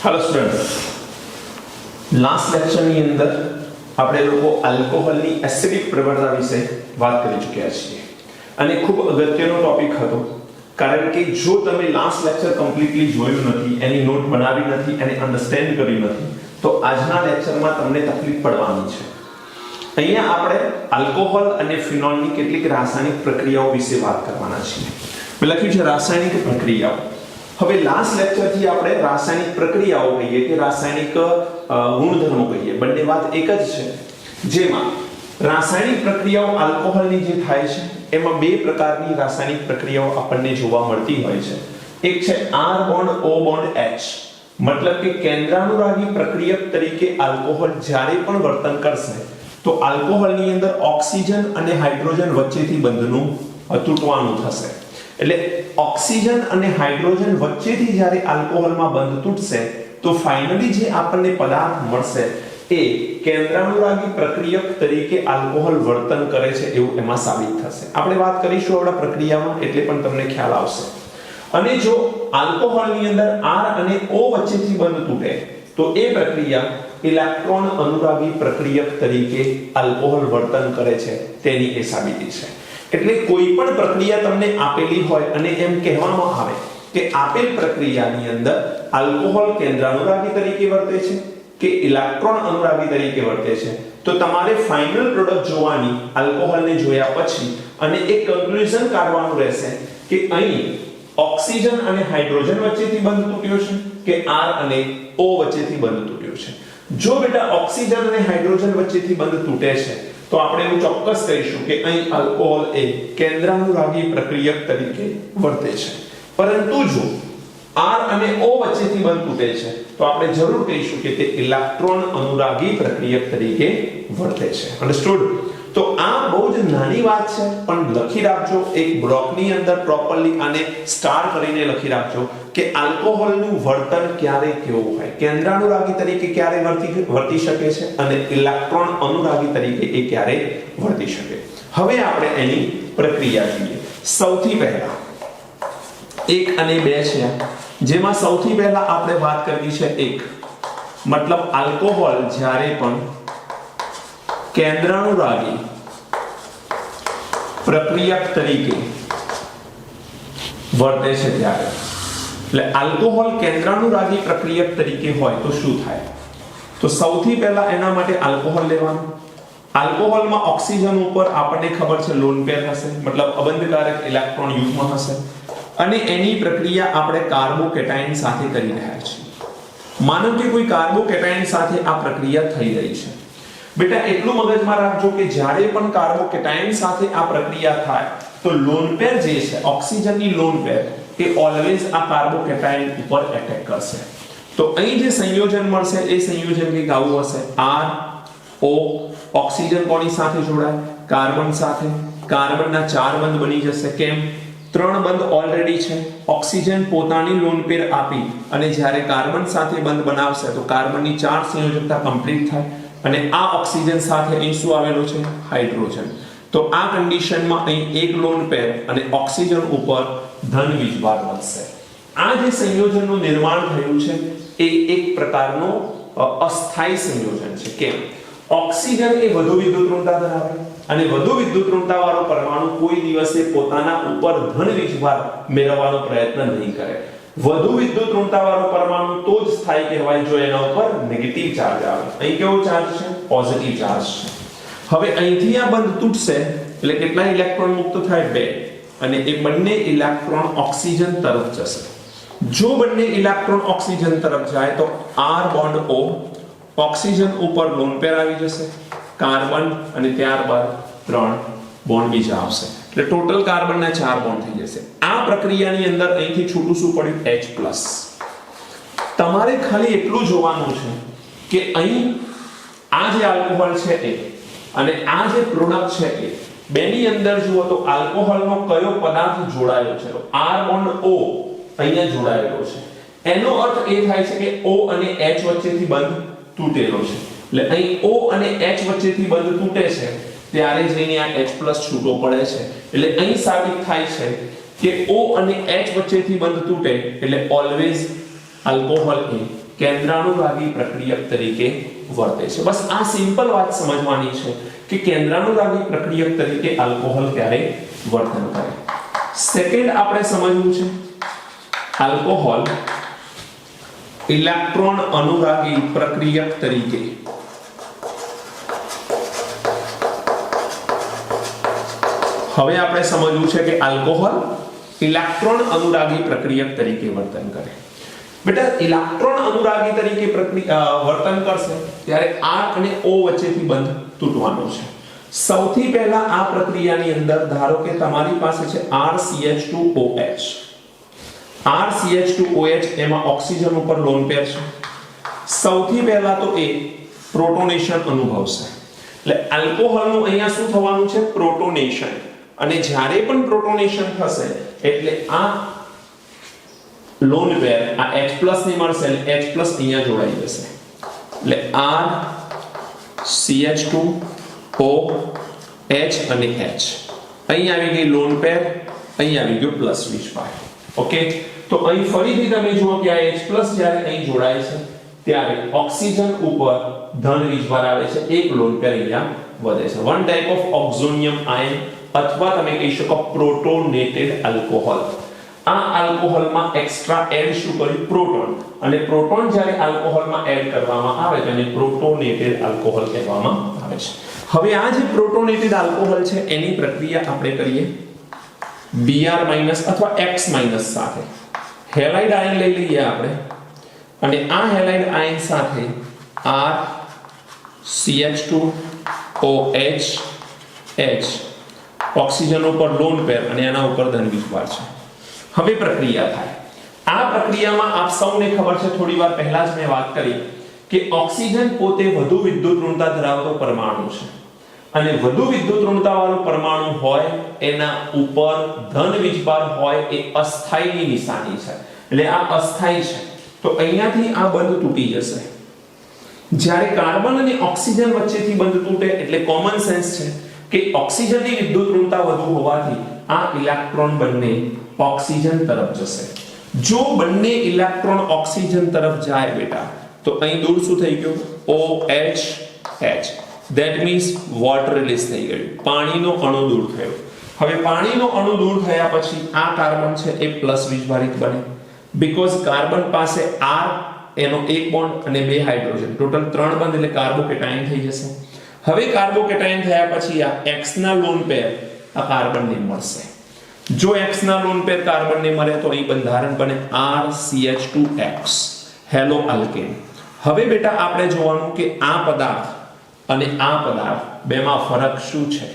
Hello students, last લેક્ચરની અંદર આપણે લોકો આલ્કોહોલની એસિડિક પ્રવણતા વિશે વાત કરી ચૂક્યા છીએ અને ખૂબ અગત્યનો ટોપિક હતો, કારણ કે જો તમે લાસ્ટ લેક્ચર કમ્પ્લીટલી જોયું નથી, એની નોટ બનાવી નથી, એને અન્ડરસ્ટેન્ડ કરી નથી, તો આજના લેક્ચરમાં તમને તકલીફ પડવાની છે. અહીંયા આપણે આલ્કોહોલ અને ફિનોલની કેટલીક રાસાયણિક પ્રક્રિયાઓ વિશે વાત કરવાના છીએ. મેં લખ્યું છે રાસાયણિક પ્રક્રિયાઓ. હવે લાસ્ટ લેક્ચર થી આપણે રાસાયણિક પ્રક્રિયાઓ કહીએ કે રાસાયણિક ગુણધર્મો કહીએ, બંને વાત એક જ છે. જેમાં રાસાયણિક પ્રક્રિયાઓ આલ્કોહોલની જે થાય છે એમાં બે પ્રકારની રાસાયણિક પ્રક્રિયાઓ આપણને જોવા મળતી હોય છે. એક છે R bond O bond H, મતલબ કે કેન્દ્રાનુરાગી પ્રક્રિયક તરીકે આલ્કોહોલ જ્યારે પણ વર્તન કરશે તો આલ્કોહોલની અંદર ઓક્સિજન અને હાઇડ્રોજન વચ્ચેથી બંધનું તૂટવાનું થશે. એટલે ઓક્સિજન અને હાઇડ્રોજન વચ્ચેથી જ્યારે આલ્કોહોલમાં બંધ તૂટશે તો ફાઇનલી જે આપણને પદાર્થ મળશે એ કેન્દ્રાનુરાગી પ્રક્રિયક તરીકે આલ્કોહોલ વર્તન કરે છે એવું એમાં સાબિત થશે. આપણે વાત કરીશું આપણા પ્રક્રિયામાં એટલે પણ તમને ખ્યાલ આવશે. અને જો આલ્કોહોલની અંદર R અને O વચ્ચેથી બંધ તૂટે તો એ પ્રક્રિયા ઇલેક્ટ્રોન અનુરાગી પ્રક્રિયક તરીકે આલ્કોહોલ વર્તન કરે છે તેની એ સાબિતી છે. એટલે કોઈ પણ પ્રક્રિયા તમને આપેલી હોય અને એમ કહેવામાં આવે કે આપેલ પ્રક્રિયાની અંદર આલ્કોહોલ કેન્દ્રાનુરાગી તરીકે વર્તે છે કે ઇલેક્ટ્રોન અનુરાગી તરીકે વર્તે છે, તો તમારે ફાઇનલ પ્રોડક્ટ જોવાની આલ્કોહોલને જોયા પછી અને એક કન્ક્લુઝન કાઢવાનું રહેશે કે અહીં ઓક્સિજન અને હાઇડ્રોજન વચ્ચેથી બંધ તૂટ્યો છે કે R અને O વચ્ચેથી બંધ તૂટ્યો છે. જો બેટા ઓક્સિજન અને હાઇડ્રોજન વચ્ચેથી બંધ તૂટે છે તો આપણે એવું ચોક્કસ કહીશું કે અહીં આલ્કોહોલ એ કેન્દ્રાનુરાગી પ્રક્રિયક તરીકે વર્તે છે. પરંતુ જો R અને O વચ્ચેથી બંધ તૂટે છે તો આપણે જરૂર કહીશું કે તે ઇલેક્ટ્રોન અનુરાગી પ્રક્રિયક તરીકે વર્તે છે. અન્ડરસ્ટુડ? તો આ બહુ જ નાની વાત છે, પણ લખી રાખજો એક બ્લોકની અંદર પ્રોપરલી આને સ્ટાર કરીને લખી રાખજો કે આલ્કોહોલનું વર્તન ક્યારે કેવું હોય, કેન્દ્રાનુરાગી તરીકે ક્યારે વર્તી શકે છે અને ઇલેક્ટ્રોન અનુરાગી તરીકે એ ક્યારે વર્તી શકે. હવે આપણે એની પ્રક્રિયા જોઈએ. સૌથી પહેલા 1 અને 2 છે, જેમાં સૌથી પહેલા આપણે વાત કરવી છે 1, મતલબ આલ્કોહોલ જ્યારે પણ કેન્દ્રાનુરાગી પ્રક્રિયક તરીકે વર્તે છે ત્યારે, એટલે આલ્કોહોલ કેન્દ્રાનુરાગી પ્રક્રિયક તરીકે હોય તો શું થાય? તો સૌથી પહેલા એના માટે આલ્કોહોલ લેવાનું. આલ્કોહોલમાં ઓક્સિજન ઉપર આપણને ખબર છે લોન પેર હશે, મતલબ અબંધકારક ઇલેક્ટ્રોન યુગ્મ હશે અને એની પ્રક્રિયા આપણે કાર્બોકેટાયન સાથે કરી રહ્યા છીએ. માનો કે કોઈ કાર્બોકેટાયન સાથે આ પ્રક્રિયા થઈ રહી છે. બેટા એટલું મગજમાં રાખજો કે જ્યારે પણ કાર્બોકેટાયન સાથે આ પ્રક્રિયા થાય તો લોન પેર જે છે ઓક્સિજનની લોન પેર એ ઓલવેઝ આ કાર્બોકેટાયન ઉપર એટેક કરશે. તો અહીં જે સંયોજન મળશે એ સંયોજન કંઈક આવું હશે. R O ઓક્સિજન કોની સાથે જોડાય? કાર્બન સાથે. કાર્બનના 4 બંધ બની જશે. કેમ? 3 બંધ ઓલરેડી છે. ઓક્સિજન પોતાની લોન પેર આપી અને જ્યારે કાર્બન સાથે બંધ બનાવશે તો કાર્બનની 4 સંયોજકતા કમ્પ્લીટ થાય અને આ ઓક્સિજન સાથે અહીં શું આવેલો છે? હાઇડ્રોજન. તો આ કન્ડિશનમાં અહીં એક લોન પેર અને ઓક્સિજન ઉપર ધન વીજભાર બનશે. આ જે સંયોજનનું નિર્માણ થયું છે એ એક પ્રકારનો અસ્થાયી સંયોજન છે. કેમ? ઓક્સિજન એ વધુ વિદ્યુત ઋણતા ધરાવે અને વધુ વિદ્યુત ઋણતા વાળો પરમાણુ કોઈ દિવસે પોતાના ઉપર ધન વીજભાર મેળવવાનો પ્રયત્ન નહીં કરે. વધુ વિદ્યુત ઋણતા વાળો પરમાણુ તો જ સ્થાયી કહેવાય જો એના ઉપર નેગેટિવ ચાર્જ આવે. અહીં કેવો ચાર્જ છે? પોઝિટિવ ચાર્જ છે. હવે અહીંથી આ બંધ તૂટશે એટલે કેટલા ઇલેક્ટ્રોન મુક્ત થાય? 2. અને એ બંને ઇલેક્ટ્રોન ઓક્સિજન તરફ જશે. જો બંને ઇલેક્ટ્રોન ઓક્સિજન તરફ જાય તો R બોન્ડ O ઓક્સિજન ઉપર લોન પેર આવી જશે, કાર્બન અને ત્યારબાદ 3 બોન્ડ બીજા આવશે. એટલે ટોટલ કાર્બનના 4 બોન્ડ થઈ જશે. આ પ્રક્રિયાની અંદર અહીંથી છૂટું શું પડ્યું? H+. તમારે ખાલી એટલું જોવાનું છે કે અહીં આ જે આલ્કોહોલ છે એ અને આ જે પ્રોડક્ટ છે એ બેની અંદર જુઓ તો આલ્કોહોલનો કયો પદાર્થ જોડાયો છે? તો R બોન્ડ O અહીંયા જોડાયેલો છે. એનો અર્થ એ થાય છે કે O અને H વચ્ચેથી બંધ તૂટેલો છે. એટલે અહીં O અને H વચ્ચેથી બંધ તૂટે છે ત્યારે જઈને આ H+ છૂટો પડે છે. એટલે અહીં સાબિત થાય છે કે O અને H વચ્ચેથી બંધ તૂટે એટલે ઓલવેઝ આલ્કોહોલ એ કેન્દ્રાનુરાગી પ્રક્રિયક તરીકે વર્તે છે. બસ આ સિમ્પલ વાત સમજવાની છે કે કેન્દ્રાનુરાગી પ્રક્રિયક તરીકે આલ્કોહોલ ક્યારે વર્તન કરે. સેકન્ડ આપણે સમજવું છે આલ્કોહોલ ઇલેક્ટ્રોન અનુરાગી પ્રક્રિયક તરીકે હવે આપણે સમજવું છે કે આલ્કોહોલ ઇલેક્ટ્રોન અનુરાગી પ્રક્રિયક તરીકે વર્તન કરે. બેટા ઇલેક્ટ્રોન અનુરાગી તરીકે વર્તન કરશે ત્યારે R અને O વચ્ચેથી બંધ તૂટવાનો છે. સૌથી પહેલા આ પ્રક્રિયાની અંદર ધારો કે તમારી પાસે છે RCH2OH. RCH2OH એમાં ઓક્સિજન ઉપર લોન પેર છે. સૌથી પહેલા તો એ પ્રોટોનેશન અનુભવશે. એટલે આલ્કોહોલનું અહીંયા શું થવાનું છે? પ્રોટોનેશન. અને જ્યારે પણ પ્રોટોનેશન થશે એટલે આ લોન પેર આ H+ ની મળશે એટલે H+ અહીંયા જોડાઈ જશે. એટલે RCH2OH અને H અહીં આવી ગઈ લોન પેર, અહીં આવી ગયો પ્લસ વીજભાર. ઓકે, તો અહીં ફરીથી તમે જુઓ કે આ H+ જ્યારે અહીં જોડાય છે ત્યારે ઓક્સિજન ઉપર ધન વીજભાર આવે છે, એક લોન પેર અહીંયા વધે છે. વન ટાઈપ ઓફ ઓક્ઝોનિયમ આયન અથવા તમે કહી શકો પ્રોટોનેટેડ આલ્કોહોલ. આ આલ્કોહોલમાં એક્સ્ટ્રા એડ શું કર્યું? પ્રોટોન. અને પ્રોટોન જ્યારે આલ્કોહોલમાં એડ કરવામાં આવે તેને પ્રોટોનેટેડ આલ્કોહોલ કહેવામાં આવે છે. હવે આ જે પ્રોટોનેટેડ આલ્કોહોલ છે એની પ્રક્રિયા આપણે કરીએ Br- અથવા X- સાથે. હેલાઇડ આયન લઈ લઈએ આપણે અને આ હેલાઇડ આયન સાથે RCH2OH H ઓક્સિજન ઉપર લોન પેર અને એના ઉપર ધન વીજભાર છે. હવે પ્રક્રિયા થાય. આ પ્રક્રિયામાં આપ સૌને ખબર છે, થોડી વાર પહેલા જ મેં વાત કરી કે ઓક્સિજન પોતે વધુ વિદ્યુત ઋણતા ધરાવતો પરમાણુ છે અને વધુ વિદ્યુત ઋણતા વાળું પરમાણુ હોય એના ઉપર ધન વીજભાર હોય એ અસ્થાયીની નિશાની છે. એટલે આ અસ્થાયી છે તો અહીંયાથી આ બંધ તૂટી જશે. જ્યારે કાર્બન અને ઓક્સિજન વચ્ચેથી બંધ તૂટે એટલે કોમન સેન્સ છે કે ઓક્સિજનની વિદ્યુત ઋણતા વધુ હોવાથી આ ઇલેક્ટ્રોન બંને ઓક્સિજન તરફ જશે. જો બંને ઇલેક્ટ્રોન ઓક્સિજન તરફ જાય બેટા તો અહીં દૂર શું થઈ ગયું? OH H. That means water release થઈ ગયું, પાણીનો અણુ દૂર થયો. હવે પાણીનો અણુ દૂર થયા પછી આ કાર્બન છે એ પ્લસ વીજભારિત બને બીકોઝ કાર્બન પાસે R એનો એક બોન્ડ અને બે હાઇડ્રોજન, ટોટલ 3 બંધ એટલે કાર્બોકેટાયન થઈ જશે. હવે કાર્બોકેટાયન થયા પછી આ X ના લોન પેર આ કાર્બનને મળશે. જો X ના લોન પેર કાર્બનને મળે તો અહીં બંધારણ બને RCH2X, હેલો આલ્કેન. હવે બેટા આપણે જોવાનું કે આ પદાર્થ અને આ પદાર્થ બેમાં ફરક શું છે?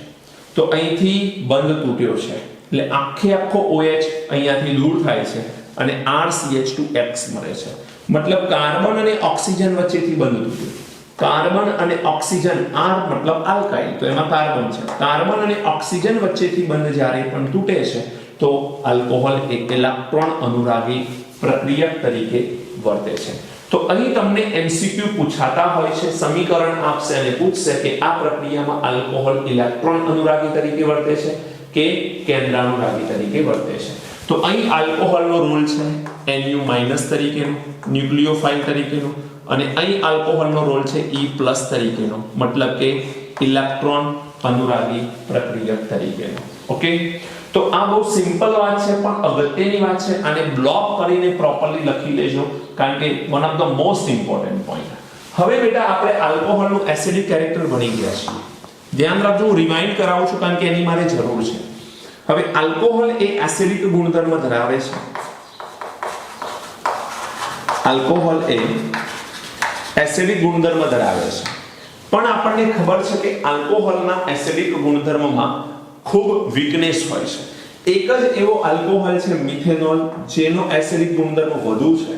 તો અહીંથી બંધ તૂટ્યો છે એટલે આખો OH અહીંયાથી દૂર થાય છે અને RCH2X મળે છે. મતલબ કાર્બન અને ઓક્સિજન વચ્ચેથી બંધ તૂટ્યું. કાર્બન અને ઓક્સિજન, R મતલબ આલ્કાઇલ, તો એમાં કાર્બન છે. કાર્બન અને ઓક્સિજન વચ્ચેથી બંધ જ્યારે પણ તૂટે છે તો આલ્કોહોલ એક ઇલેક્ટ્રોન અનુરાગી પ્રક્રિયક તરીકે વર્તે છે. તો અહીં તમને MCQ પૂછાતા હોય છે, સમીકરણ આપશે અને પૂછશે કે આ પ્રક્રિયામાં આલ્કોહોલ ઇલેક્ટ્રોન અનુરાગી તરીકે વર્તે છે કે કેન્દ્રાનુરાગી તરીકે વર્તે છે. તો અહીં આલ્કોહોલનો રોલ છે Nu- તરીકેનો, ન્યુક્લિયોફાઇલ તરીકેનો, અને અહીં આલ્કોહોલનો રોલ છે E+ તરીકેનો, મતલબ કે ઇલેક્ટ્રોન અનુરાગી પ્રક્રિયક તરીકેનો. ઓકે, તો આ બહુ સિમ્પલ વાત છે પણ અગત્યની વાત છે. આને બ્લોક કરીને પ્રોપરલી લખી લેજો કારણ કે one of the most important point. હવે બેટા આપણે આલ્કોહોલનું એસિડિક કેરેક્ટર ભણી ગયા છીએ. ધ્યાન રાખજો, હું રિમાઇન્ડ કરાવું છું કારણ કે એની મારે જરૂર છે. હવે આલ્કોહોલ એ એસિડિક ગુણધર્મ ધરાવે છે. આલ્કોહોલ એ એસિડિક ગુણધર્મ ધરાવે છે પણ આપણને ખબર છે કે આલ્કોહોલના એસિડિક ગુણધર્મમાં ખૂબ વીકનેસ હોય છે. એક જ એવો આલ્કોહોલ છે મિથેનોલ જેનો એસિડિક ગુણધર્મ વધુ છે.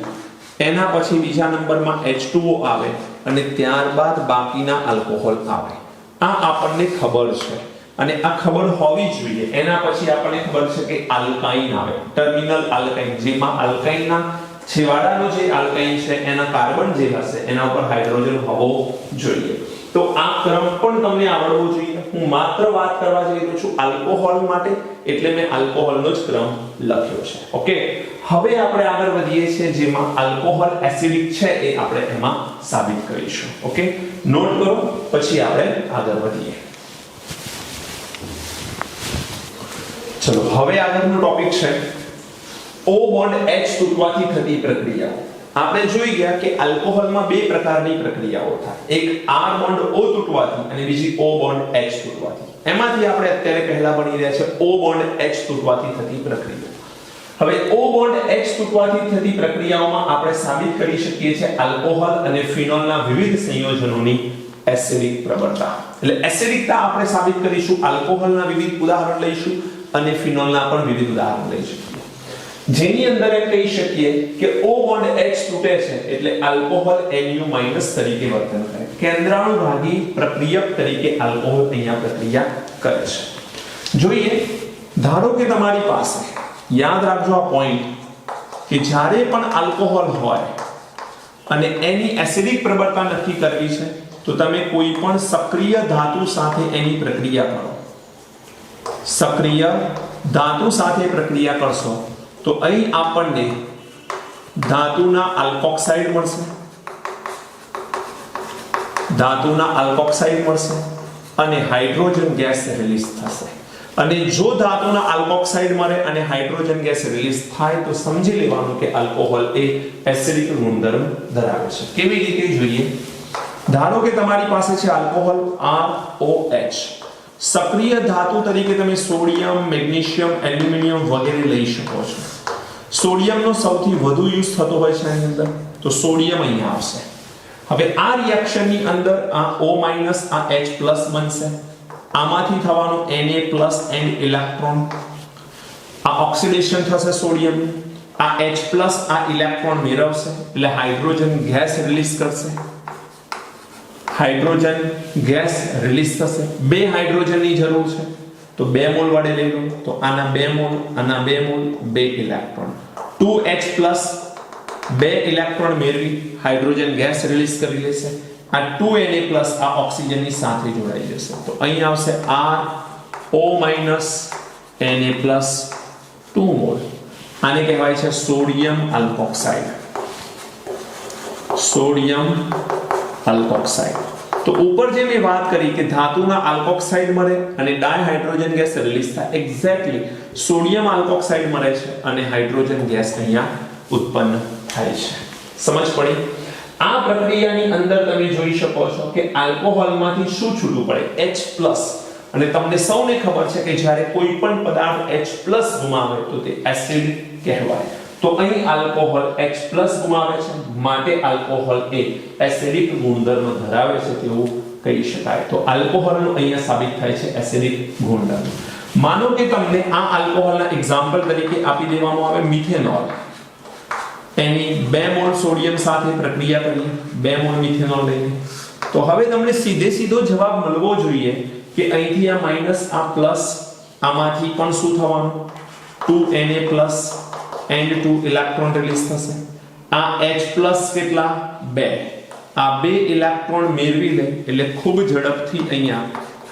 એના પછી બીજા નંબરમાં H2O આવે અને ત્યારબાદ બાકીના આલ્કોહોલ આવે. આ આપણને ખબર છે અને આ ખબર હોવી જોઈએ. એના પછી આપણને ખબર છે કે આલ્કાઇન આવે, ટર્મિનલ આલ્કાઇન, જેમાં આલ્કાઇનના છેવાડાનો જે આલ્કાઇન છે એના કાર્બન જે હશે એના ઉપર હાઇડ્રોજન હોવો જોઈએ. તો આ ક્રમ પણ તમને આવડવો જોઈએ. હું માત્ર વાત કરવા જઈ રહ્યો છું આલ્કોહોલ માટે, એટલે મેં આલ્કોહોલનો જ ક્રમ લખ્યો છે. ઓકે, હવે આપણે આગળ વધીએ છીએ જેમાં આલ્કોહોલ એસિડિક છે એ આપણે એમાં સાબિત કરીશું. ઓકે, નોટ કરો પછી આપણે આગળ વધીએ. ચલો હવે આગળનો ટોપિક છે O બોન્ડ H તૂટવાથી થતી પ્રક્રિયાઓ. આપણે જોઈ ગયા કે આલ્કોહોલમાં બે પ્રકારની પ્રક્રિયાઓ થાય, એક R બોન્ડ O તૂટવાથી અને બીજી O બોન્ડ H તૂટવાથી. એમાંથી આપણે અત્યારે પહેલા ભણી રહ્યા છે O બોન્ડ H તૂટવાથી થતી પ્રક્રિયા. હવે O બોન્ડ H તૂટવાથી થતી પ્રક્રિયાઓમાં આપણે સાબિત કરી શકીએ છીએ આલ્કોહોલ અને ફિનોલના વિવિધ સંયોજનોની એસિડિક પ્રબળતા. એટલે એસિડિકતા આપણે સાબિત કરીશું, આલ્કોહોલના વિવિધ ઉદાહરણ લઈશું અને ફિનોલના પણ વિવિધ ઉદાહરણ લઈશું. જેની અંદર એમ કહી શકીએ કે O બોન્ડ H તૂટે છે એટલે આલ્કોહોલ Nu- તરીકે વર્તન કરે. કેન્દ્રાણુભાગી પ્રક્રિયક તરીકે આલ્કોહોલ અહીંયા પ્રક્રિયા કરે છે. જોઈએ, ધારો કે તમારી પાસે, યાદ રાખજો આ પોઈન્ટ, કે જ્યારે પણ આલ્કોહોલ હોય અને એની એસિડિક પ્રબળતા નક્કી કરવી છે તો તમે કોઈ પણ સક્રિય ધાતુ સાથે એની પ્રક્રિયા કરો. સક્રિય ધાતુ સાથે પ્રક્રિયા કરશો તો અહીં આપણને ધાતુના આલ્કોક્સાઇડ મળશે, ધાતુના આલ્કોક્સાઇડ મળશે અને હાઇડ્રોજન ગેસ રિલીઝ થશે. અને જો ધાતુના આલ્કોક્સાઇડ મળે અને હાઇડ્રોજન ગેસ રિલીઝ થાય તો સમજી લેવાનું કે આલ્કોહોલ એ એસિડિક ગુણધર્મ ધરાવે છે. કેવી રીતે જોઈએ? ધારો કે તમારી પાસે છે આલ્કોહોલ ROH. સક્રિય ધાતુ તરીકે તમે સોડિયમ, મેગ્નેશિયમ, એલ્યુમિનિયમ વગેરે લઈ શકો છો. સોડિયમનો સૌથી વધુ યુઝ થતો હોય છે એની અંદર, તો સોડિયમ અહીંયા આવશે. હવે આ રિએક્શનની અંદર આ O- આ H+ બનશે. આમાંથી થવાનો Na+ એન્ડ ઇલેક્ટ્રોન, આ ઓક્સિડેશન થશે સોડિયમ, આ H+ આ ઇલેક્ટ્રોન મેળવશે એટલે હાઇડ્રોજન ગેસ રિલીઝ કરશે. હાઇડ્રોજન ગેસ રિલીઝ થશે. બે હાઇડ્રોજનની જરૂર છે તો 2 મોલ વડે લઈ લો તો આના 2 મોલ, આના 2 મોલ, 2 ઇલેક્ટ્રોન, 2H+ 2 ઇલેક્ટ્રોન મેળવી હાઇડ્રોજન ગેસ રિલીઝ કરી લેશે. આ 2Na+ આ ઓક્સિજનની સાથે જોડાઈ જશે તો અહીં આવશે RO- Na+ 2 મોલ. આને કહેવાય છે સોડિયમ આલ્કોક્સાઇડ. Sodium alkoxide. તો ઉપર જે મેં વાત કરી કે ધાતુના આલ્કોક્સાઇડ મળે અને ડાયહાઇડ્રોજન ગેસ રિલીઝ થાય, એક્ઝેક્ટલી સોડિયમ આલ્કોક્સાઇડ મળે છે અને હાઇડ્રોજન ગેસ અહીંયા ઉત્પન્ન થાય છે. સમજ પડી? આ પ્રક્રિયાની અંદર તમે જોઈ શકો છો કે આલ્કોહોલમાંથી શું છૂટું પડે? H+. અને તમને સૌને ખબર છે કે જ્યારે કોઈ પણ પદાર્થ H+ ગુમાવે તો તે એસિડ કહેવાય. તો અહીં આલ્કોહોલ H+ ગુમાવે છે, માટે આલ્કોહોલ એ એસિડિક ગુણધર્મ ધરાવે છે તેવું કહી શકાય. તો આલ્કોહોલનું અહીંયા સાબિત થાય છે એસિડિક ગુણધર્મ. માનો કે તમને આ આલ્કોહોલના એક્ઝામ્પલ તરીકે આપી દેવામાં આવે મિથેનોલ. એની 2 મોલ સોડિયમ સાથે પ્રક્રિયા કરીએ, 2 મોલ મિથેનોલ લઈએ તો હવે તમને સીધો જવાબ મળવો જોઈએ કે અહીંથી આ માઈનસ, આ પ્લસ, આમાંથી પણ શું થવાનું? 2Na+ એન્ડ 2 ઇલેક્ટ્રોન રિલીઝ થશે. આ H+ કેટલા? 2. આ 2 ઇલેક્ટ્રોન મેળવી લે એટલે ખૂબ ઝડપથી અહીંયા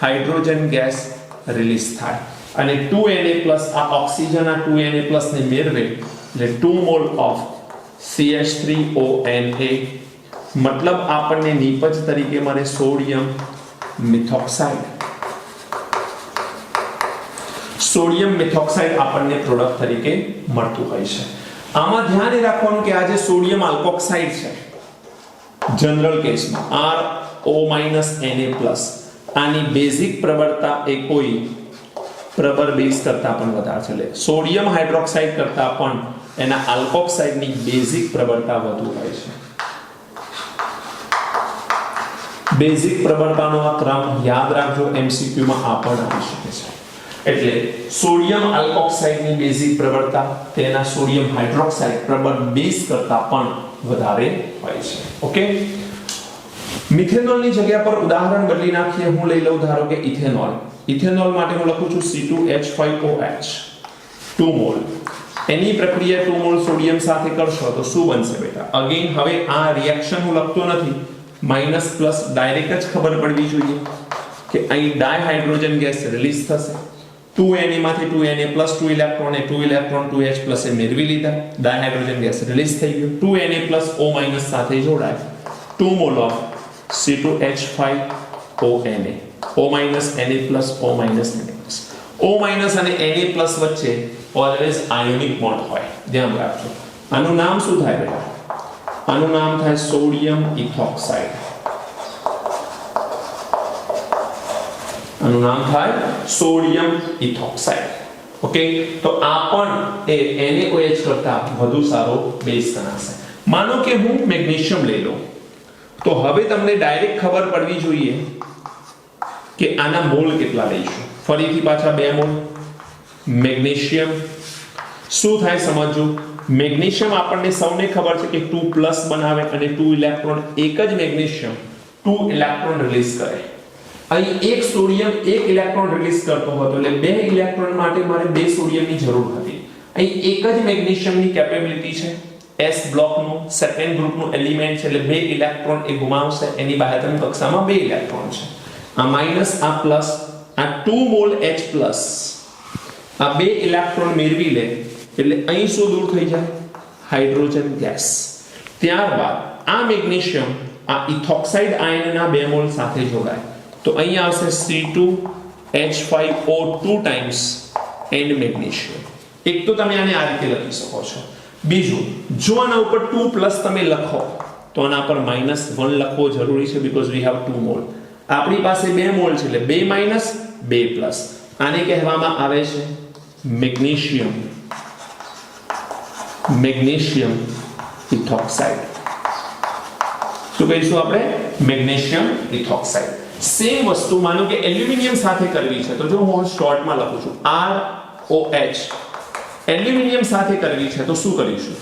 હાઇડ્રોજન ગેસ રિલીઝ થાય અને 2Na+ આ ઓક્સિજન આ 2Na+ ને મેળવે એટલે 2 મોલ ઓફ CH3ONA, મતલબ આપણને નિપજ તરીકે મળે સોડિયમ મિથોક્સાઇડ. સોડિયમ મિથોક્સાઇડ આપણને પ્રોડક્ટ તરીકે મળતું હોય છે. આમાં ધ્યાન રાખવાનું કે આ જે સોડિયમ આલ્કોક્સાઇડ છે જનરલ કેસમાં RO- Na+, આની બેઝિક પ્રબળતા એ કોઈ પ્રબર બેઝ કરતા પણ વધારે છે. એટલે સોડિયમ હાઇડ્રોક્સાઇડ કરતા પણ એના આલ્કોક્સાઇડની બેઝિક પ્રબળતા વધુ હોય છે. બેઝિક પ્રબળતાનો આ ક્રમ યાદ રાખજો, MCQ માં આ પણ આવી શકે છે. એટલે સોડિયમ આલ્કોક્સાઇડની બેઝિક પ્રબળતા તેના સોડિયમ હાઇડ્રોક્સાઇડ પ્રબળ બેઝ કરતા પણ વધારે હોય છે. ઓકે, મિથેનોલની જગ્યા પર ઉદાહરણ બદલી નાખીએ. હું લઈ લઉં ધારો કે ઇથેનોલ. ઇથેનોલ માટે હું લખું છું C2H5OH 2 મોલ. એની પ્રક્રિયા 2 મોલ સોડિયમ સાથે કરશો તો શું બનશે બેટા? અગેન હવે આ રિએક્શન હું લખતો નથી, માઈનસ પ્લસ ડાયરેક્ટ જ ખબર પડવી જોઈએ કે અહીં ડાયહાઇડ્રોજન ગેસ રિલીઝ થશે 2Na માંથી 2Na + 2 ઇલેક્ટ્રોન એ 2 ઇલેક્ટ્રોન 2H+ એ મેળવી લીધા ડાયહાઇડ્રોજન ગેસ રિલીઝ થઈ ગયો 2Na + O- સાથે જોડાય 2 mall of C2H5ONa O- Na + O- Na O- અને Na+ વચ્ચે ઓલવેઝ આયોનિક બોન્ડ હોય ધ્યાન રાખજો આનું નામ શું થાય બેટા આનું નામ થાય સોડિયમ ઇથોક્સાઇડ આનું નામ થાય સોડિયમ ઇથોક્સાઇડ ઓકે તો આ પણ એ NaOH કરતા વધુ સારો બેઝ ગણાશે માનો કે હું મેગ્નેશિયમ લઈ લઉં તો હવે તમને ડાયરેક્ટ ખબર પડવી જોઈએ કે આના મોલ કેટલા લઈશું ફરીથી પાછા 2 મોલ મેગ્નેશિયમ શું થાય સમજો મેગ્નેશિયમ આપણને સૌને ખબર છે કે 2+ બનાવે અને 2 ઇલેક્ટ્રોન એક જ મેગ્નેશિયમ 2 ઇલેક્ટ્રોન રિલીઝ કરે અહીં એક સોડિયમ 1 ઇલેક્ટ્રોન રિલીઝ કરતો હતો એટલે 2 ઇલેક્ટ્રોન માટે મારે 2 સોડિયમની જરૂર હતી અહીં એક જ મેગ્નેશિયમની કેપેબિલિટી છે S બ્લોકનું સેકન્ડ ગ્રુપનું એલિમેન્ટ છે એટલે 2 ઇલેક્ટ્રોન એ ગુમાવશે એની બાહ્યતમ કક્ષામાં 2 ઇલેક્ટ્રોન છે આ માઈનસ આ પ્લસ આ 2 મોલ H+ આ 2 ઇલેક્ટ્રોન મેળવી લે એટલે અહીં શું દૂર થઈ જાય હાઇડ્રોજન ગેસ ત્યારબાદ આ મેગ્નેશિયમ આ ઇથોક્સાઇડ આયનના 2 મોલ સાથે જોડાય તો અહીં આવશે C2H5O2 ટાઈમ્સ એન્ડ મેગ્નેશિયમ એક તો તમે આને આ રીતે લખી શકો છો બીજું જો આના ઉપર 2+ તમે લખો તો આના પર -1 લખવો જરૂરી છે બીકોઝ વી હેવ 2 મોલ આપણી પાસે 2 મોલ છે એટલે 2 - 2+. આને કહેવામાં આવે છે મેગ્નેશિયમ ઇથોક્સાઇડ શું કહીશું આપણે મેગ્નેશિયમ ઇથોક્સાઇડ સેમ વસ્તુ માનો કે એલ્યુમિનિયમ સાથે કરવી છે તો જો હું શોર્ટમાં લખું છું ROH એલ્યુમિનિયમ સાથે કરવી છે તો શું કરીશું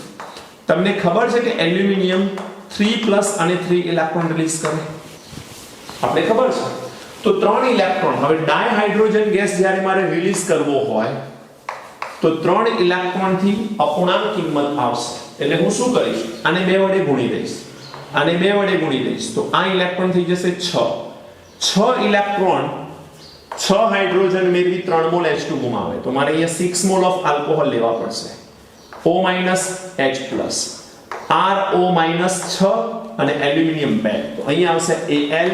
તમને ખબર છે કે એલ્યુમિનિયમ 3+ અને 3 ઇલેક્ટ્રોન રિલીઝ કરે આપણે ખબર છે તો 3 ઇલેક્ટ્રોન હવે ડાયહાઇડ્રોજન ગેસ જ્યારે મારે રિલીઝ કરવો હોય તો 3 ઇલેક્ટ્રોન થી અપૂર્ણાંક કિંમત આવશે એટલે હું શું કરીશ આને 2 વડે ગુણી દઈશ તો આ ઇલેક્ટ્રોન થઈ જશે 6 ઇલેક્ટ્રોન 6 હાઇડ્રોજન મેળવી 3 મોલ H2 ગુમાવે તો મારે અહીંયા 6 મોલ ઓફ આલ્કોહોલ લેવા પડશે O- H+ RO -6 અને એલ્યુમિનિયમ 2 તો અહીંયા આવશે Al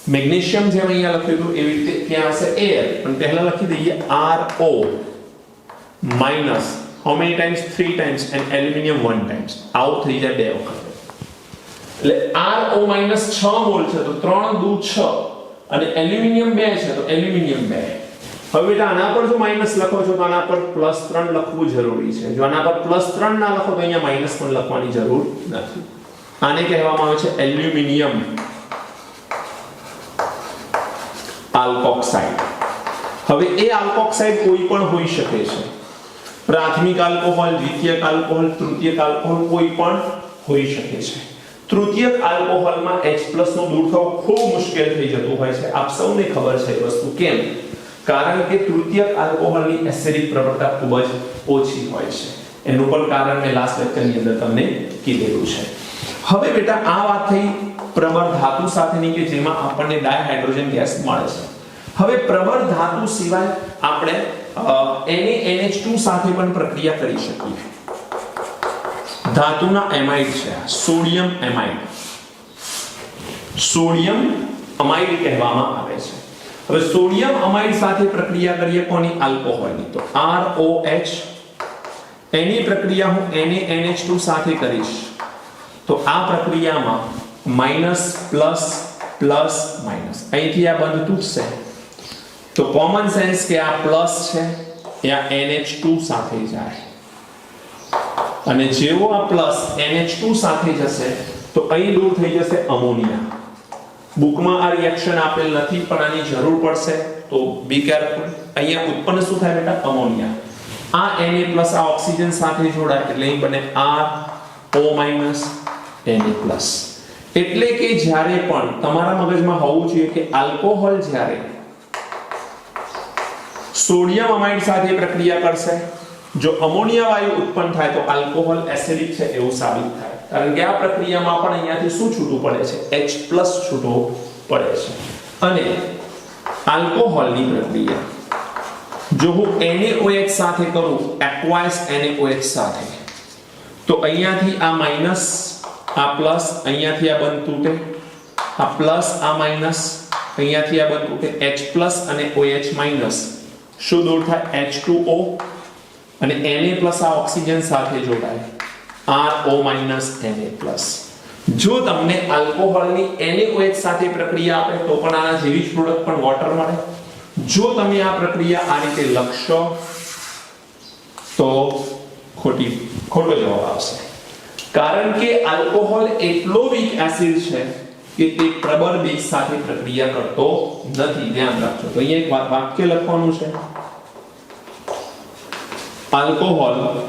મેગ્નેશિયમ જેમ અહીંયા લખ્યું હતું એવી રીતે ત્યાં આવશે Al પણ પહેલા લખી દઈએ RO minus how many times 3 times and aluminium 1 times આવું થઈ જાય 2 વખત એટલે RO -6 મોલ છે તો 3 દુ 6 અને એલ્યુમિનિયમ 2 છે તો એલ્યુમિનિયમ 2 હવે બેટા આના પર જો માઈનસ લખો છો તો આના પર +3 લખવું જરૂરી છે જો આના પર +3 ના લખો તો અહીંયા -1 લખવાની જરૂર નથી આને કહેવામાં આવે છે એલ્યુમિનિયમ આલ્કોક્સાઇડ હવે એ આલ્કોક્સાઇડ કોઈ પણ હોઈ શકે છે પ્રાથમિક આલ્કોહોલ દ્વિતીયક આલ્કોહોલ તૃતીયક આલ્કોહોલ કોઈ પણ હોઈ શકે છે તૃતીયક આલ્કોહોલમાં H+ નો દૂર થવો ખૂબ મુશ્કેલ થઈ જતું હોય છે આપ સૌને ખબર છે એ વસ્તુ કેમ કારણ કે તૃતીયક આલ્કોહોલની એસિડિક પ્રવણતા ખૂબ જ ઓછી હોય છે એનું પણ કારણ મેં લાસ્ટ લેક્ચરની અંદર તમને કીધેલું છે હવે બેટા આ વાત થઈ પ્રબળ ધાતુ સાથેની કે જેમાં આપણને ડાયહાઇડ્રોજન ગેસ મળે છે હવે પ્રબળ ધાતુ સિવાય આપણે NaNH2 સાથે પણ પ્રક્રિયા કરી શકીએ ધાતુના એમાઇડ છે સોડિયમ અમાઇડ કહેવામાં આવે છે હવે સોડિયમ અમાઇડ સાથે પ્રક્રિયા કરીએ કોની આલ્કોહોલની તો ROH એની પ્રક્રિયા હું NaNH2 સાથે કરીશ તો આ પ્રક્રિયામાં માઈનસ પ્લસ અહીંથી આ બંધ તૂટશે તો કોમન સેન્સ કે આ પ્લસ છે એ આ NH2 સાથે જાય અને જેવો આ પ્લસ NH2 સાથે જશે તો અહીં દૂર થઈ જશે અમોનિયા બુકમાં આ રિએક્શન આપેલ નથી પણ આની જરૂર પડશે તો બી કેરફુલ અહીંયા ઉત્પન્ન શું થાય બેટા અમોનિયા આ Na+ આ ઓક્સિજન સાથે જોડાય એટલે અહીં બને RO- Na+ એટલે કે જ્યારે પણ તમારા મગજમાં હોવું જોઈએ કે આલ્કોહોલ જ્યારે સોડિયમ અમાઇડ સાથે પ્રક્રિયા કરશે જો અમોનિયા વાયુ ઉત્પન્ન થાય તો આલ્કોહોલ એસિડિક છે એવું સાબિત થાય કારણ કે આ પ્રક્રિયામાં પણ અહીંયાથી શું છૂટું પડે છે H+ છૂટો પડે છે અને આલ્કોહોલની પ્રક્રિયા જો હું NaOH સાથે કરું aqueous NaOH સાથે તો અહીંયાથી આ માઈનસ આ પ્લસ અહીંયાથી આ બંધ તૂટે આ પ્લસ આ માઈનસ અહીંયાથી આ બંધ તૂટે H+ અને OH માઈનસ શું દૂર થાય H2O અને Na+ આ ઓક્સિજન સાથે જોડાય RO Na+. જો તમને આલ્કોહોલની NaOH સાથે પ્રક્રિયા આપે તો પણ આના જેવી જ પ્રોડક્ટ પણ વોટર મળે. જો તમે આ પ્રક્રિયા આ રીતે લખશો તો ખોટો જવાબ આવશે. કારણ કે આલ્કોહોલ એટલો વીક એસિડ છે કે તે પ્રબળ બેઝ સાથે પ્રક્રિયા કરતો નથી. ધ્યાન રાખજો. તો અહીંયા એક વાક્ય લખવાનું છે. આલ્કોહોલ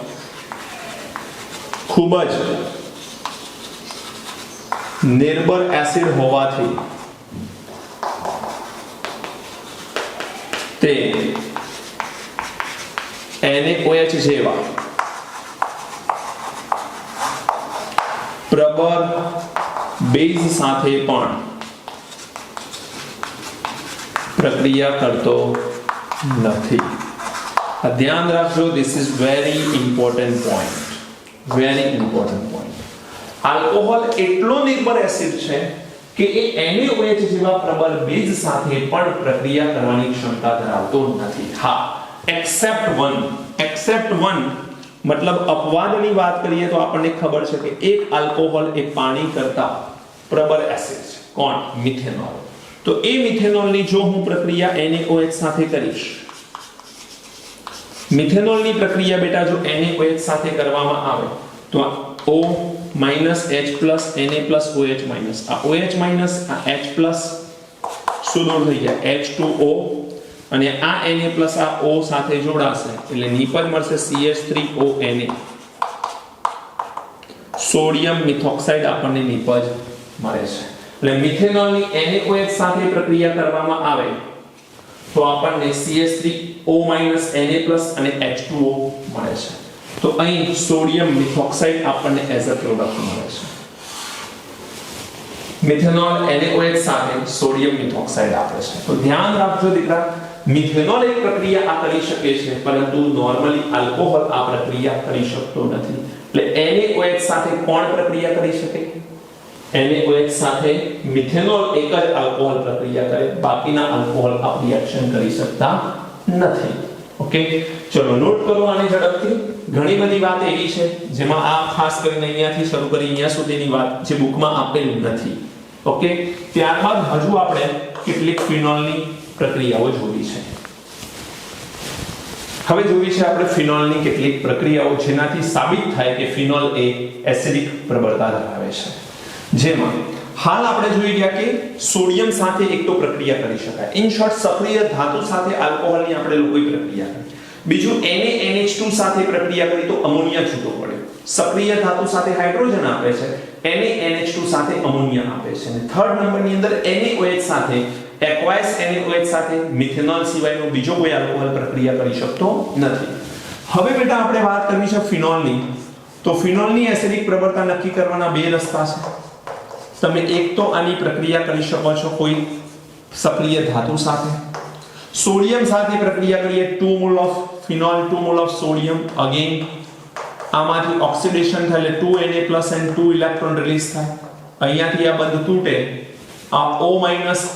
ખૂબ જ નિર્બળ એસિડ હોવાથી તે NaOH જેવા પ્રબળ બેઝ સાથે પણ પ્રક્રિયા કરતો નથી. ધ્યાન રાખજો. This is very important point. Alcohol એટલો નિર્બળ એસિડ છે કે એ NaOH જેવા પ્રબળ બેઝ સાથે પણ પ્રક્રિયા કરવાની ક્ષમતા ધરાવતો નથી. હા, એક્સેપ્ટ વન મતલબ અપવાદની વાત કરીએ તો આપણને ખબર છે કે એક આલ્કોહોલ એ પાણી કરતા પ્રબળ એસિડ છે. કોણ? મિથેનોલ. તો એ મિથેનોલની જો હું પ્રક્રિયા NaOH સાથે કરીશ, મિથેનોલની પ્રક્રિયા બેટા જો NaOH સાથે કરવામાં આવે તો O H+ Na+, OH-, આ OH- આ H+ શું દૂર થઈ ગયા H2O અને આ Na+ આ O સાથે જોડાશે એટલે નિપજ મળશે CH3ONa. સોડિયમ મિથોક્સાઇડ આપણને નિપજ મળે છે. એટલે મિથેનોલની NaOH સાથે પ્રક્રિયા કરવામાં આવે તો આપણને CH3O- Na+ અને H2O મળે છે. તો અહીં સોડિયમ મિથોક્સાઇડ આપણને એઝ અ પ્રોડક્ટ મળે છે. મિથેનોલ NaOH સાથે સોડિયમ મિથોક્સાઇડ આપે છે. તો ધ્યાન રાખજો દીકરા, મિથેનોલ એક પ્રક્રિયા આ કરી શકે છે પરંતુ નોર્મલી આલ્કોહોલ આ પ્રક્રિયા કરી શકતો નથી. એટલે NaOH સાથે કોણ પ્રક્રિયા કરી શકે? NaOH સાથે મિથેનોલ એક જ આલ્કોહોલ પ્રક્રિયા કરે, બાકીના આલ્કોહોલ આ રિએક્શન કરી શકતા નથી. ઓકે, ચલો નોટ કરો આને ઝડપથી. ઘણી બધી વાત એવી છે જેમાં આ ખાસ કરીને અહીંયાથી શરૂ કરી અહીંયા સુધીની વાત જે બુકમાં આપેલી નથી. ઓકે, ત્યારબાદ હજુ આપણે કેટલીક ફિનોલની પ્રક્રિયાઓ જોવી છે. હવે જોવી છે આપણે ફિનોલની કેટલીક પ્રક્રિયાઓ જેનાથી સાબિત થાય કે ફિનોલ એ એસિડિક પ્રબળતા ધરાવે છે. જેમાં હાલ આપણે જોઈ ગયા કે સોડિયમ સાથે એક તો પ્રક્રિયા કરી શકાય. ઇન શોર્ટ, સક્રિય ધાતુ સાથે આલ્કોહોલની આપણે લોકોઈ પ્રક્રિયા કરી. બીજું NaNH2 સાથે પ્રક્રિયા કરી તો અમોનિયા છૂટો પડે. સક્રિય ધાતુ સાથે હાઇડ્રોજન આપે છે, NaNH2 સાથે અમોનિયા આપે છે. અને થર્ડ નંબરની અંદર NaOH સાથે aqueous NaOH સાથે મિથેનોલ સિવાયનો બીજો કોઈ આલ્કોહોલ પ્રક્રિયા કરી શકતો નથી. હવે બેટા આપણે વાત કરવી છે ફિનોલની. તો ફિનોલની એસિડિક પ્રબળતા નક્કી કરવાના બે રસ્તા છે. તમે એક તો આની પ્રક્રિયા કરી શકો છો કોઈ સક્રિય ધાતુ સાથે. સોડિયમ સાથે પ્રક્રિયા કરીએ 2 mall of phenol 2 mall of sodium. Again આમાંથી ઓક્સિડેશન થાય એટલે 2 Na+ and 2 ઇલેક્ટ્રોન રિલીઝ થાય. અહીંયાથી આ બંધ તૂટે, આ O-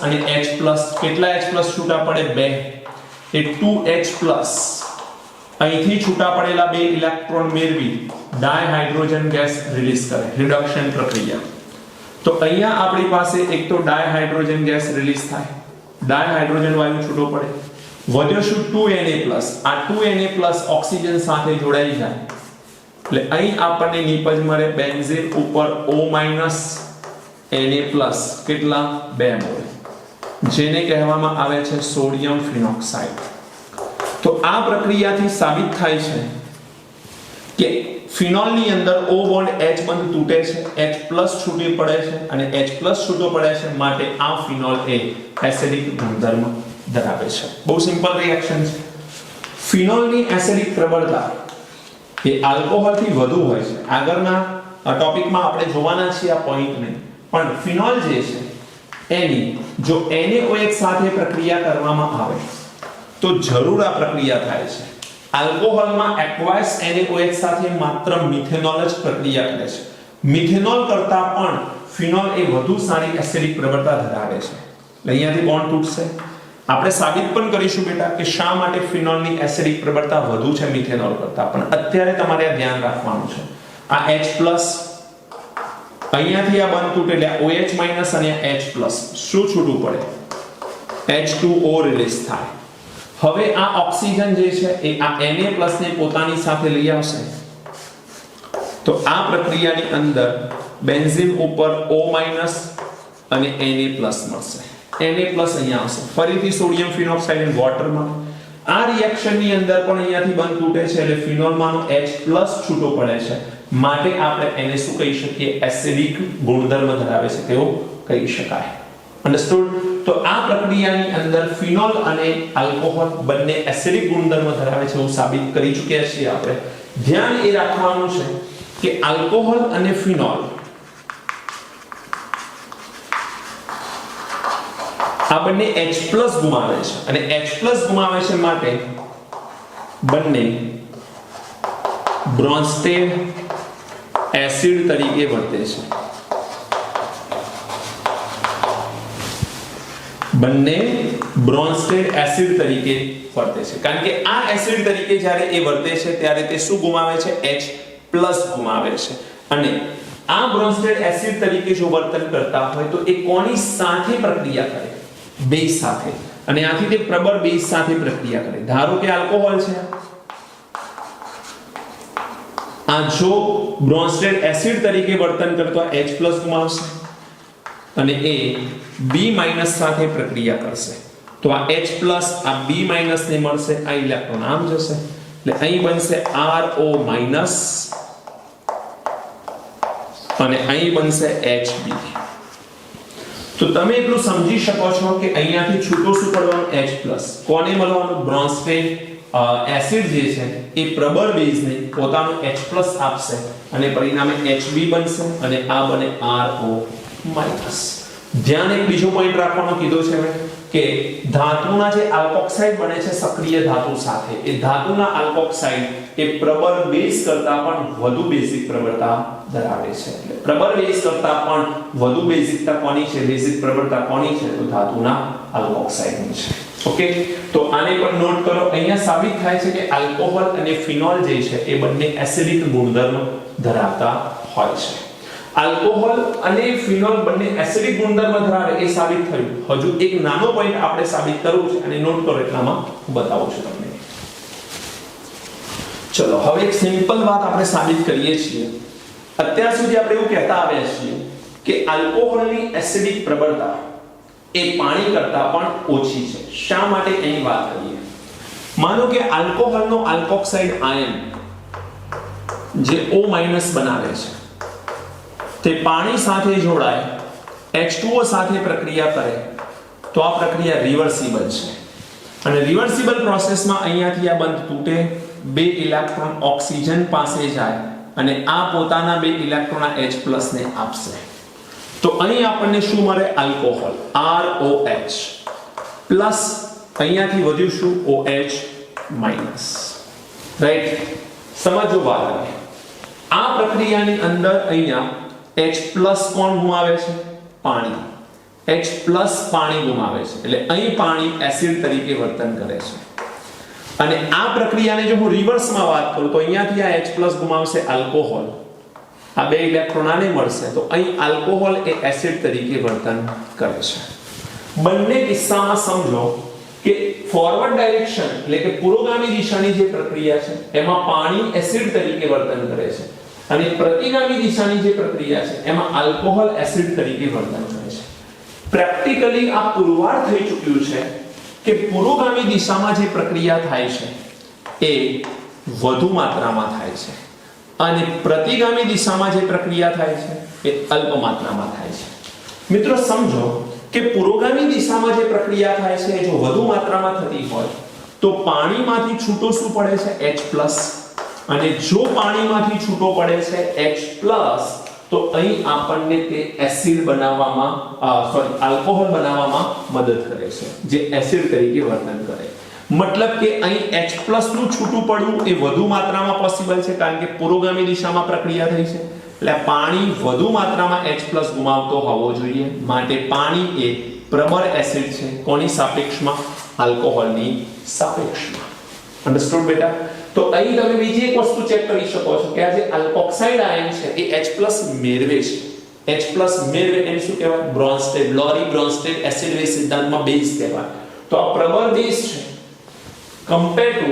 અને H+. કેટલા H+ છૂટા પડે? 2. એ 2H+ અહીંથી છૂટા પડેલા 2 ઇલેક્ટ્રોન મેળવી ડાયહાઇડ્રોજન ગેસ રિલીઝ કરે. રિડક્શન પ્રક્રિયા. તો અહીંયા આપણી પાસે એક તો ડાયહાઇડ્રોજન ગેસ રિલીઝ થાય, ડાયહાઇડ્રોજન વાયુ છૂટો પડે. વધ્યો શું? 2Na+. આ 2Na+ ઓક્સિજન સાથે જોડાઈ જાય એટલે અહીં આપણને નિપજ મળે બેન્ઝીન ઉપર O- Na+. કેટલા? 2 મોલ, જેને કહેવામાં આવે છે સોડિયમ ફિનોક્સાઇડ. તો આ પ્રક્રિયાથી સાબિત થાય છે કે ફિનોલની અંદર O બોન્ડ H બંધ તૂટે છે, H+ છૂટી પડે છે અને H+ છૂટો પડે છે, માટે આ ફિનોલ એ એસિડિક ગુણધર્મ ધરાવે છે. બહુ સિમ્પલ રિએક્શન છે. ફિનોલની એસિડિક પ્રબળતા એ આલ્કોહોલથી વધુ હોય છે. આગળના ટોપિકમાં આપણે જોવાના છીએ આ પોઈન્ટને. પણ ફિનોલ જે છે જો NaOH સાથે પ્રક્રિયા કરવામાં આવે તો જરૂર આ પ્રક્રિયા થાય છે. આલ્કોહોલમાં એક્વાયસ NaOH સાથે માત્ર મિથેનોલ જ પ્રક્રિયા કરે છે. મિથેનોલ કરતા પણ ફિનોલ એ વધુ સારી એસિડિક પ્રવણતા ધરાવે છે. અહીંયાથી બોન્ડ તૂટશે. આપણે સાબિત પણ કરીશું બેટા કે શા માટે ફિનોલની એસિડિક પ્રવણતા વધુ છે મિથેનોલ કરતા. પણ અત્યારે તમારે આ ધ્યાન રાખવાનું છે. આ H+ અહીંયાથી આ બંધ તૂટે એટલે OH- અને H+ શું છૂટું પડે? H2O રિલીઝ થાય. હવે આ ઓક્સિજન જે છે એ આ Na+ ને પોતાની સાથે લઈ આવશે. તો આ પ્રક્રિયાની અંદર બેન્ઝીન ઉપર O- અને Na+ મળશે. Na+ અહીંયા આવશે. ફરીથી સોડિયમ ફિનોક્સાઇડ અને વોટરમાં આ રિએક્શનની અંદર પણ અહીંયાથી બંધ તૂટે છે એટલે ફિનોલમાંનો H+ છૂટો પડે છે. માટે આપણે એને શું કહી શકીએ? એસિડિક ગુણધર્મ ધરાવે છે તેવું કહી શકાય. અન્ડરસ્ટુડ? તો આ પ્રક્રિયાની અંદર ફિનોલ અને આલ્કોહોલ બંને એસિડિક ગુણધર્મ ધરાવે છે એવું સાબિત કરી ચૂક્યા છીએ આપણે. ધ્યાન એ રાખવાનું છે કે આલ્કોહોલ અને ફિનોલ આ બંને H+ ગુમાવે છે અને H+ ગુમાવે છે માટે બંને બ્રોન્સ્ટેડ એસિડ તરીકે વર્તે છે. બંને બ્રોન્સ્ટેડ એસિડ તરીકે વર્તે છે કારણ કે આ એસિડ તરીકે જ્યારે એ વર્તે છે ત્યારે તે શું ગુમાવે છે? H+ ગુમાવે છે. અને આ બ્રોન્સ્ટેડ એસિડ તરીકે જો વર્તન કરતા હોય તો એ કોની સાથે પ્રક્રિયા કરે? બેઝ સાથે. અને આથી તે પ્રબળ બેઝ સાથે પ્રક્રિયા કરે. ધારો કે આલ્કોહોલ છે, આ જો બ્રોન્સ્ટેડ એસિડ તરીકે વર્તન કરતો H+ ગુમાવશે અને એ B- સાથે પ્રક્રિયા કરશે તો આ H+ આ B- ને મળશે, આ ઇલેક્ટ્રોન આમ જશે એટલે અહીં બનશે RO- અને અહીં બનશે Hb. તો તમે એટલું સમજી શકો છો કે અહીંયાથી છૂટો શું પડવાનું? H+. કોને મળવાનું? બ્રોન્સ્ટેડ એસિડ જે છે એ પ્રબળ બેઝને પોતાનો H+ આપશે અને પરિણામે Hb બનશે અને આ બને RO-. ધ્યાન એક બીજો પોઈન્ટ રાખવાનો કીધો છે કે ધાતુના જે આલ્કોક્સાઇડ બને છે સક્રિય ધાતુ સાથે, એ ધાતુના આલ્કોક્સાઇડ એ પ્રબળ બેઝ કરતા પણ વધુ બેઝિક પ્રબળતા ધરાવે છે. એટલે પ્રબળ બેઝ કરતા પણ વધુ બેઝિકતા કોની છે? બેઝિક પ્રબળતા કોની છે? તો ધાતુના આલ્કોક્સાઇડની છે. ઓકે, તો આને પણ નોટ કરો. અહીંયા સાબિત થાય છે કે આલ્કોહોલ અને ફિનોલ જે છે એ બંને એસિડિક ગુણધર્મ ધરાવતા હોય છે. આલ્કોહોલ અને ફિનોલ બંને એસિડિક ગુણધર્મ ધરાવે એ સાબિત થયું. હજુ એક નાનો પોઈન્ટ આપણે સાબિત કરવું છે અને નોટ કરો એટલામાં હું બતાવું છું તમને. ચલો હવે એક સિમ્પલ વાત આપણે સાબિત કરીએ છીએ. અત્યાર સુધી આપણે એવું કહેતા આવ્યા છીએ કે આલ્કોહોલની એસિડિક પ્રબળતા એ પાણી કરતા પણ ઓછી છે. શા માટે એની વાત કરીએ? માનો કે આલ્કોહોલનો આલ્કોક્સાઇડ આયન જે O- બનાવે છે તે પાણી સાથે જોડાય H2O સાથે પ્રક્રિયા કરે તો આ પ્રક્રિયા રિવર્સિબલ છે. અને રિવર્સિબલ પ્રોસેસમાં અહીંયાથી આ બંધ તૂટે, 2 ઇલેક્ટ્રોન ઓક્સિજન પાસે જાય અને આ પોતાના 2 ઇલેક્ટ્રોન H+ ને આપશે. તો અહીં આપણને શું મળે? આલ્કોહોલ ROH પ્લસ અહીંયાથી વધ્યું શું? OH-. રાઈટ? સમજો વાત. આ પ્રક્રિયાની અંદર અહીંયા H+ કોણ ગુમાવે છે? પાણી. H+ પાણી ગુમાવે છે એટલે અહીં પાણી એસિડ તરીકે વર્તન કરે છે. અને આ પ્રક્રિયાને જો હું રિવર્સમાં વાત કરું તો અહીંયાથી આ H+ ગુમાવશે આલ્કોહોલ, આ 2 ઇલેક્ટ્રોન આને મળશે તો અહીં આલ્કોહોલ એ એસિડ તરીકે વર્તન કરે છે. બંને કિસ્સામાં સમજો કે ફોરવર્ડ ડાયરેક્શન એટલે કે પુરોગામી દિશાની જે પ્રક્રિયા છે એમાં પાણી એસિડ તરીકે વર્તન કરે છે અને પ્રતિગામી દિશાની જે પ્રક્રિયા છે એમાં આલ્કોહોલ એસિડ તરીકે વર્તન કરે છે. પ્રેક્ટિકલી આ પુરવાર થઈ ચૂક્યું છે કે પુરોગામી દિશામાં જે પ્રક્રિયા થાય છે એ વધુ માત્રામાં થાય છે અને પ્રતિગામી દિશામાં જે પ્રક્રિયા થાય છે એ અલ્પ માત્રામાં થાય છે. મિત્રો સમજો કે પુરોગામી દિશામાં જે પ્રક્રિયા થાય છે જો વધુ માત્રામાં થતી હોય તો પાણીમાંથી છૂટો શું પડે છે? H+ અને જો પાણીમાંથી છૂટો પડે છે H+ તો અહીં આપણને તે એસિડ બનાવવામાં આલ્કોહોલ બનાવવામાં મદદ કરે છે, જે એસિડ તરીકે વર્તન કરે. મતલબ કે અહીં H+ નું છૂટું પડવું એ વધુ માત્રામાં પોસિબલ છે, કારણ કે પુરોગામી દિશામાં પ્રક્રિયા થઈ છે. એટલે પાણી વધુ માત્રામાં H+ ગુમાવતો હોવો જોઈએ, માટે પાણી એ પ્રબળ એસિડ છે. કોની સાપેક્ષમાં? આલ્કોહોલની સાપેક્ષમાં. અન્ડરસ્ટુડ બેટા? તો અહીં તમે બીજી એક વસ્તુ ચેક કરી શકો છો કે આ જે આલ્કોક્સાઇડ આયન છે એ H+ મેળવે છે. H+ મેળવે એને શું કહેવાય? બ્રોન્સ્ટેડ, લોરી બ્રોન્સ્ટેડ એસિડ બેઝ સિદ્ધાંતમાં બેઝ કહેવાય. તો આ પ્રબળ બેઝ છે. કમ્પેર ટુ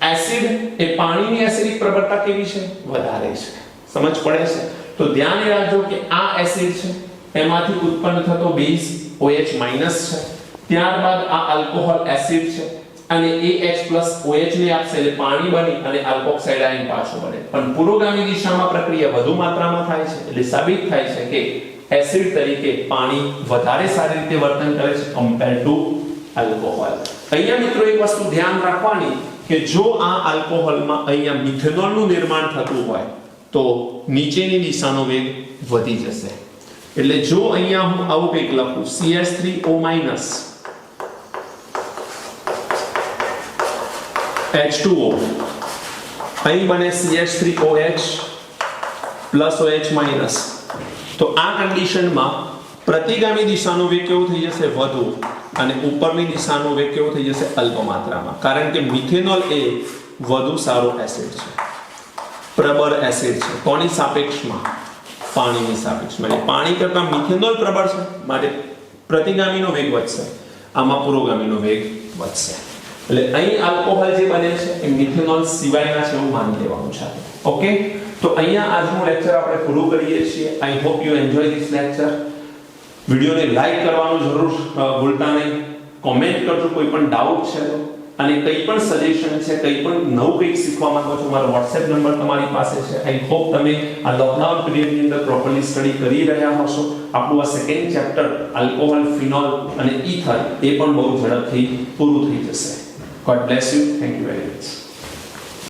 એસિડ એ પાણીની એસિડિક પ્રબળતા કેવી છે? વધારે છે. સમજ પડે છે? તો ધ્યાન રાખજો કે આ એસિડ છે, એમાંથી ઉત્પન્ન થતો બેઝ OH- છે. ત્યારબાદ આ આલ્કોહોલ એસિડ છે અને AH+ OH ને આપશે એટલે પાણી બની અને આલ્કોક્સાઇડ આયન પાછો બને. પણ પુરોગામી દિશામાં પ્રક્રિયા વધુ માત્રામાં થાય છે, એટલે સાબિત થાય છે કે એસિડ તરીકે પાણી વધારે સારી રીતે વર્તન કરે છે કમ્પેર ટુ આલ્કોહોલ. અહીંયા મિત્રો એક વસ્તુ ધ્યાન રાખવાની કે જો આ આલ્કોહોલમાં અહીંયા મિથેનોલનું નિર્માણ થતું હોય તો નીચેની દિશાનો વેગ વધી જશે. એટલે જો અહીંયા હું આવું કંઈક લખું CH3O- H2O, અહીં બને CH3OH plus OH-, તો આ કન્ડિશનમાં પ્રતિગામી દિશાનો વેગ કેવો થઈ જશે? વધુ. અને ઉપરની દિશાનો વેગ કેવો થઈ જશે? અલ્પ માત્રામાં. કારણ કે મિથેનોલ એ વધુ સારો એસિડ છે, પ્રબળ એસિડ છે. કોની સાપેક્ષમાં? પાણીની સાપેક્ષમાં. એટલે પાણી કરતાં મિથેનોલ પ્રબળ છે, માટે પ્રતિગામીનો વેગ વધશે, આમાં પુરોગામીનો વેગ વધશે. એટલે અહીં આલ્કોહોલ જે બને છે એ મિથેનોલ સિવાયના છે એવું માની લેવાનું છે. ઓકે, તો અહીંયા આજનું લેક્ચર આપણે પૂરું કરીએ છીએ. I hope you enjoy this lecture. વિડિયોને લાઈક કરવાનું જરૂર ભૂલતા નહીં. કોમેન્ટ કરજો કોઈ પણ ડાઉટ છે તો, અને કંઈ પણ સજેશન છે, કંઈ પણ નવું કંઈક શીખવા માંગો છો, મારો WhatsApp નંબર તમારી પાસે છે. આઈ હોપ તમે આ લોકડાઉન પીરિયડની અંદર પ્રોપરલી સ્ટડી કરી રહ્યા હશો. આપણું આ સેકન્ડ ચેપ્ટર આલ્કોહોલ, ફિનોલ અને ઈથર એ પણ બહુ ઝડપથી પૂરું થઈ જશે. God bless you. Thank you very much.